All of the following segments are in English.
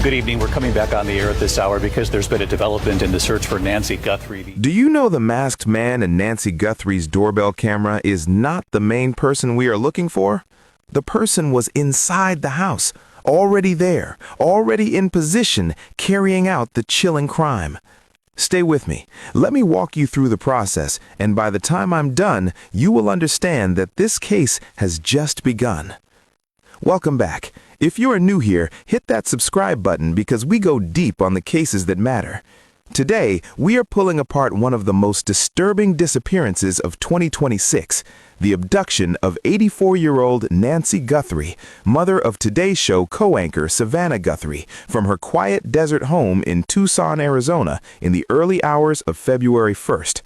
Good evening. We're coming back on the air at this hour because there's been a development in the search for Nancy Guthrie. Do you know the masked man in Nancy Guthrie's doorbell camera is not the main person we are looking for? The person was inside the house, already there, already in position, carrying out the chilling crime. Stay with me. Let me walk you through the process, and by the time I'm done, you will understand that this case has just begun. Welcome back. If you are new here, hit that subscribe button because we go deep on the cases that matter. Today, we are pulling apart one of the most disturbing disappearances of 2026, the abduction of 84-year-old Nancy Guthrie, mother of Today's Show co-anchor Savannah Guthrie, from her quiet desert home in Tucson, Arizona, in the early hours of February 1st.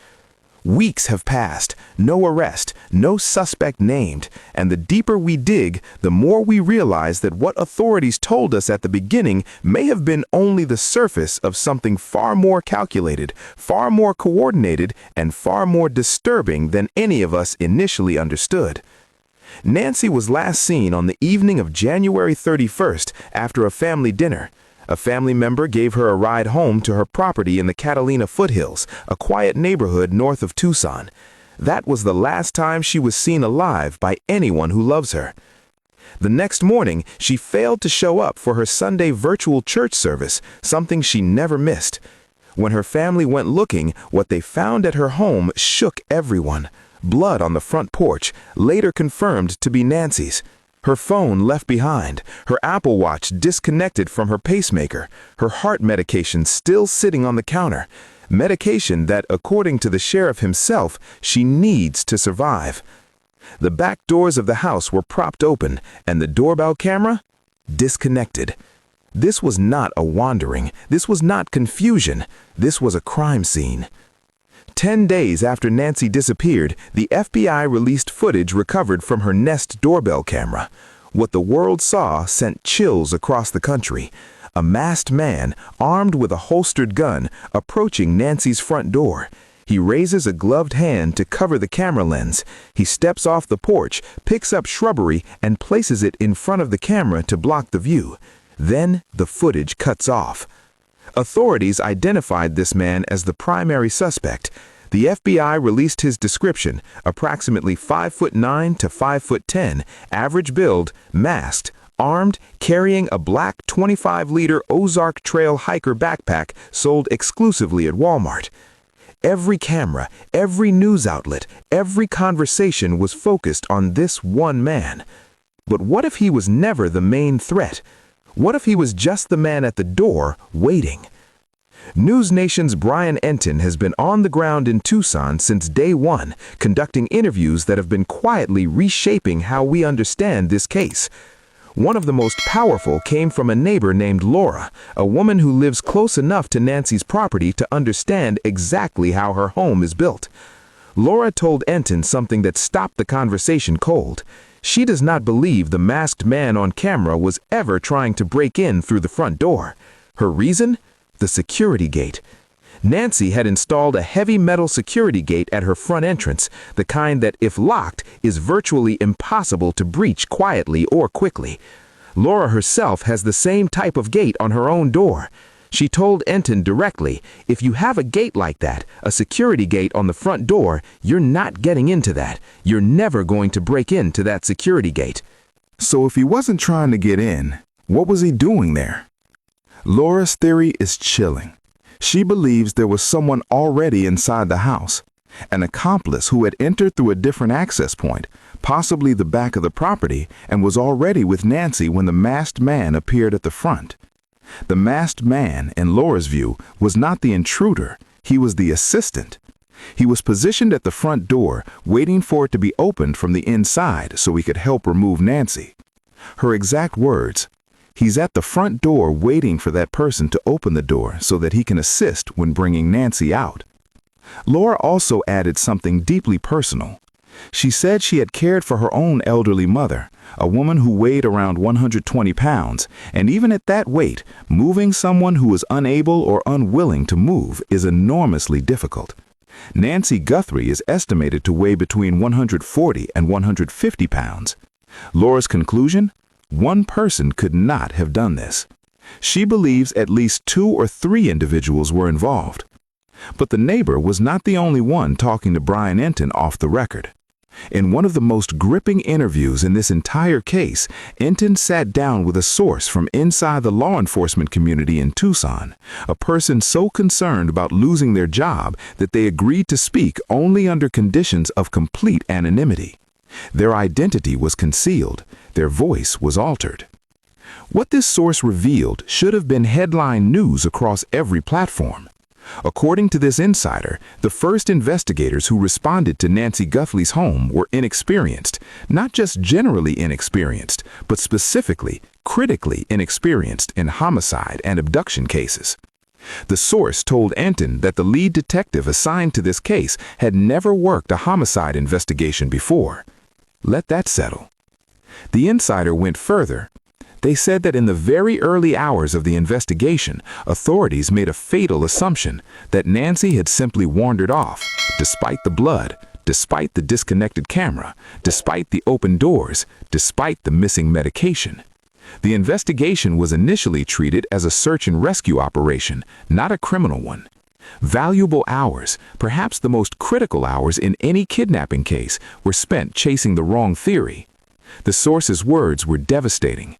Weeks have passed, no arrest, no suspect named, and the deeper we dig, the more we realize that what authorities told us at the beginning may have been only the surface of something far more calculated, far more coordinated, and far more disturbing than any of us initially understood. Nancy was last seen on the evening of January 31st after a family dinner. A family member gave her a ride home to her property in the Catalina foothills, a quiet neighborhood north of Tucson. That was the last time she was seen alive by anyone who loves her. The next morning, she failed to show up for her Sunday virtual church service, something she never missed. When her family went looking, what they found at her home shook everyone. Blood on the front porch, later confirmed to be Nancy's. Her phone left behind, her Apple Watch disconnected from her pacemaker, her heart medication still sitting on the counter, medication that, according to the sheriff himself, she needs to survive. The back doors of the house were propped open, and the doorbell camera? Disconnected. This was not a wandering, this was not confusion, this was a crime scene. 10 days after Nancy disappeared, the FBI released footage recovered from her Nest doorbell camera. What the world saw sent chills across the country. A masked man, armed with a holstered gun, approaching Nancy's front door. He raises a gloved hand to cover the camera lens. He steps off the porch, picks up shrubbery, and places it in front of the camera to block the view. Then the footage cuts off. Authorities identified this man as the primary suspect. The FBI released his description, approximately 5'9" to 5'10", average build, masked, armed, carrying a black 25-liter Ozark Trail hiker backpack sold exclusively at Walmart. Every camera, every news outlet, every conversation was focused on this one man. But what if he was never the main threat? What if he was just the man at the door, waiting? News Nation's Brian Enton has been on the ground in Tucson since day one, conducting interviews that have been quietly reshaping how we understand this case. One of the most powerful came from a neighbor named Laura, a woman who lives close enough to Nancy's property to understand exactly how her home is built. Laura told Enton something that stopped the conversation cold. She does not believe the masked man on camera was ever trying to break in through the front door. Her reason? The security gate. Nancy had installed a heavy metal security gate at her front entrance, the kind that, if locked, is virtually impossible to breach quietly or quickly. Laura herself has the same type of gate on her own door. She told Enton directly, if you have a gate like that, a security gate on the front door, you're not getting into that. You're never going to break into that security gate. So if he wasn't trying to get in, what was he doing there? Laura's theory is chilling. She believes there was someone already inside the house, an accomplice who had entered through a different access point, possibly the back of the property, and was already with Nancy when the masked man appeared at the front. The masked man, in Laura's view, was not the intruder, he was the assistant. He was positioned at the front door, waiting for it to be opened from the inside so he could help remove Nancy. Her exact words, "He's at the front door waiting for that person to open the door so that he can assist when bringing Nancy out." Laura also added something deeply personal. She said she had cared for her own elderly mother, a woman who weighed around 120 pounds, and even at that weight, moving someone who is unable or unwilling to move is enormously difficult. Nancy Guthrie is estimated to weigh between 140 and 150 pounds. Laura's conclusion? One person could not have done this. She believes at least 2 or 3 individuals were involved. But the neighbor was not the only one talking to Brian Enton off the record. In one of the most gripping interviews in this entire case, Enton sat down with a source from inside the law enforcement community in Tucson, a person so concerned about losing their job that they agreed to speak only under conditions of complete anonymity. Their identity was concealed, their voice was altered. What this source revealed should have been headline news across every platform. According to this insider, the first investigators who responded to Nancy Guthrie's home were inexperienced, not just generally inexperienced, but specifically, critically inexperienced in homicide and abduction cases. The source told Enton that the lead detective assigned to this case had never worked a homicide investigation before. Let that settle. The insider went further. They said that in the very early hours of the investigation, authorities made a fatal assumption that Nancy had simply wandered off, despite the blood, despite the disconnected camera, despite the open doors, despite the missing medication. The investigation was initially treated as a search and rescue operation, not a criminal one. Valuable hours, perhaps the most critical hours in any kidnapping case, were spent chasing the wrong theory. The source's words were devastating.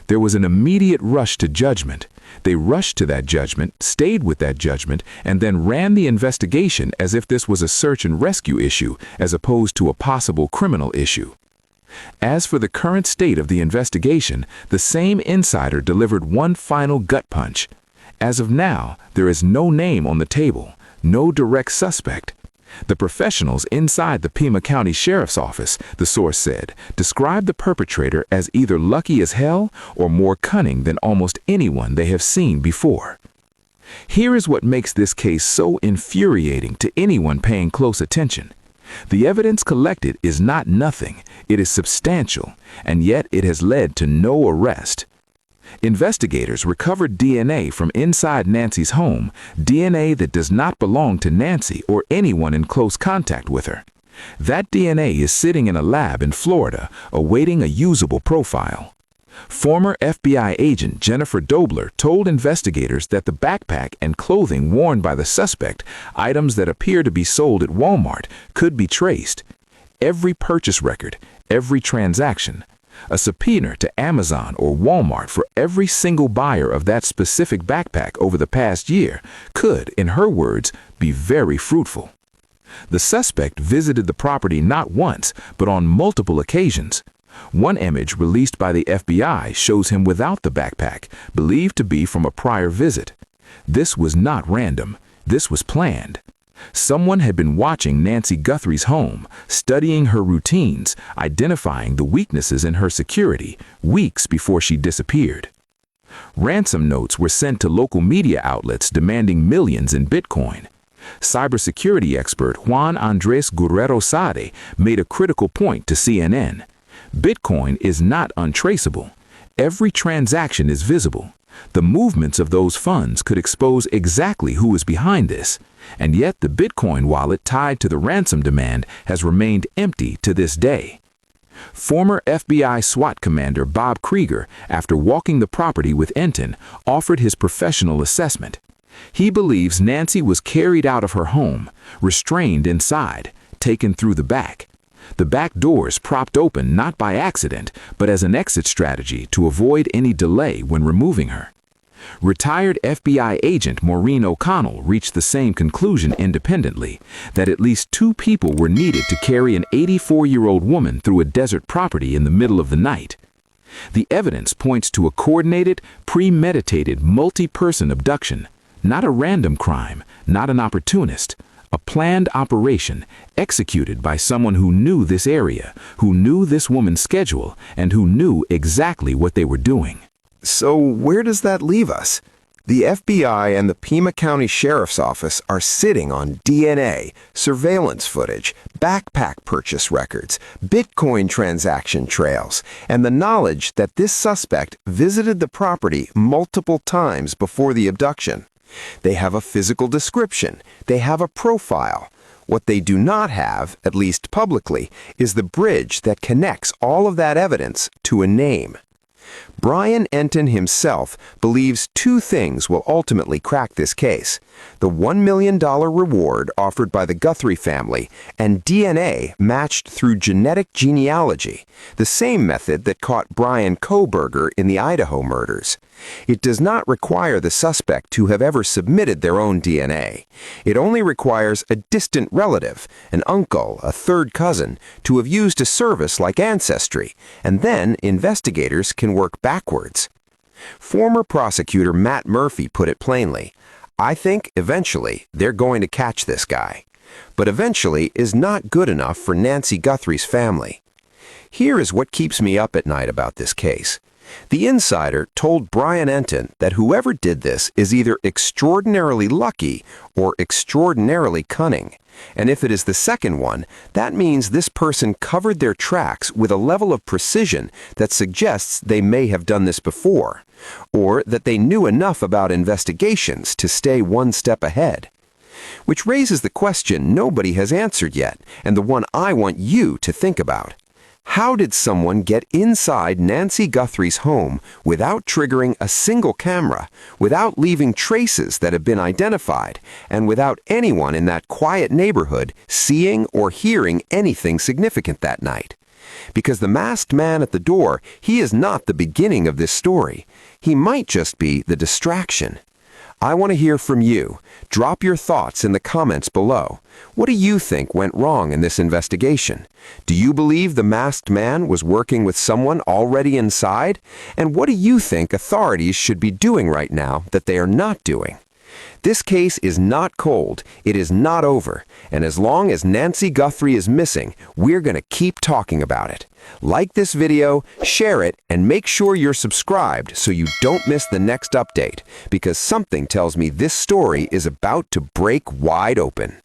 There was an immediate rush to judgment. They rushed to that judgment, stayed with that judgment, and then ran the investigation as if this was a search and rescue issue as opposed to a possible criminal issue. As for the current state of the investigation, the same insider delivered one final gut punch. As of now, there is no name on the table, no direct suspect. The professionals inside the Pima County Sheriff's Office, the source said, described the perpetrator as either lucky as hell or more cunning than almost anyone they have seen before. Here is what makes this case so infuriating to anyone paying close attention. The evidence collected is not nothing, it is substantial, and yet it has led to no arrest. Investigators recovered DNA from inside Nancy's home, DNA that does not belong to Nancy or anyone in close contact with her. That DNA is sitting in a lab in Florida, awaiting a usable profile. Former FBI agent Jennifer Dobler told investigators that the backpack and clothing worn by the suspect, items that appear to be sold at Walmart, could be traced. Every purchase record, every transaction. A subpoena to Amazon or Walmart for every single buyer of that specific backpack over the past year could, in her words, be very fruitful. The suspect visited the property not once, but on multiple occasions. One image released by the FBI shows him without the backpack, believed to be from a prior visit. This was not random. This was planned. Someone had been watching Nancy Guthrie's home, studying her routines, identifying the weaknesses in her security weeks before she disappeared. Ransom notes were sent to local media outlets demanding millions in Bitcoin. Cybersecurity expert Juan Andres Guerrero Sade made a critical point to CNN. Bitcoin is not untraceable. Every transaction is visible. The movements of those funds could expose exactly who is behind this, and yet the Bitcoin wallet tied to the ransom demand has remained empty to this day. Former FBI SWAT commander Bob Krieger, after walking the property with Enton, offered his professional assessment. He believes Nancy was carried out of her home, restrained inside, taken through the back. The back doors propped open not by accident, but as an exit strategy to avoid any delay when removing her. Retired FBI agent Maureen O'Connell reached the same conclusion independently, that at least 2 people were needed to carry an 84-year-old woman through a desert property in the middle of the night. The evidence points to a coordinated, premeditated, multi-person abduction, not a random crime, not an opportunist. A planned operation executed by someone who knew this area, who knew this woman's schedule, and who knew exactly what they were doing. So where does that leave us? The FBI and the Pima County Sheriff's Office are sitting on DNA, surveillance footage, backpack purchase records, Bitcoin transaction trails, and the knowledge that this suspect visited the property multiple times before the abduction. They have a physical description. They have a profile. What they do not have, at least publicly, is the bridge that connects all of that evidence to a name. Brian Enton himself believes two things will ultimately crack this case: the $1 million reward offered by the Guthrie family and DNA matched through genetic genealogy, the same method that caught Brian Kohberger in the Idaho murders. It does not require the suspect to have ever submitted their own DNA. It only requires a distant relative, an uncle, a third cousin, to have used a service like Ancestry, and then investigators can work backwards. Former prosecutor Matt Murphy put it plainly: "I think eventually they're going to catch this guy." But eventually is not good enough for Nancy Guthrie's family. Here is what keeps me up at night about this case. The insider told Brian Enton that whoever did this is either extraordinarily lucky or extraordinarily cunning. And if it is the second one, that means this person covered their tracks with a level of precision that suggests they may have done this before, or that they knew enough about investigations to stay one step ahead. Which raises the question nobody has answered yet, and the one I want you to think about. How did someone get inside Nancy Guthrie's home without triggering a single camera, without leaving traces that have been identified, and without anyone in that quiet neighborhood seeing or hearing anything significant that night? Because the masked man at the door, he is not the beginning of this story. He might just be the distraction. I want to hear from you. Drop your thoughts in the comments below. What do you think went wrong in this investigation? Do you believe the masked man was working with someone already inside? And what do you think authorities should be doing right now that they are not doing? This case is not cold, it is not over, and as long as Nancy Guthrie is missing, we're going to keep talking about it. Like this video, share it, and make sure you're subscribed so you don't miss the next update, because something tells me this story is about to break wide open.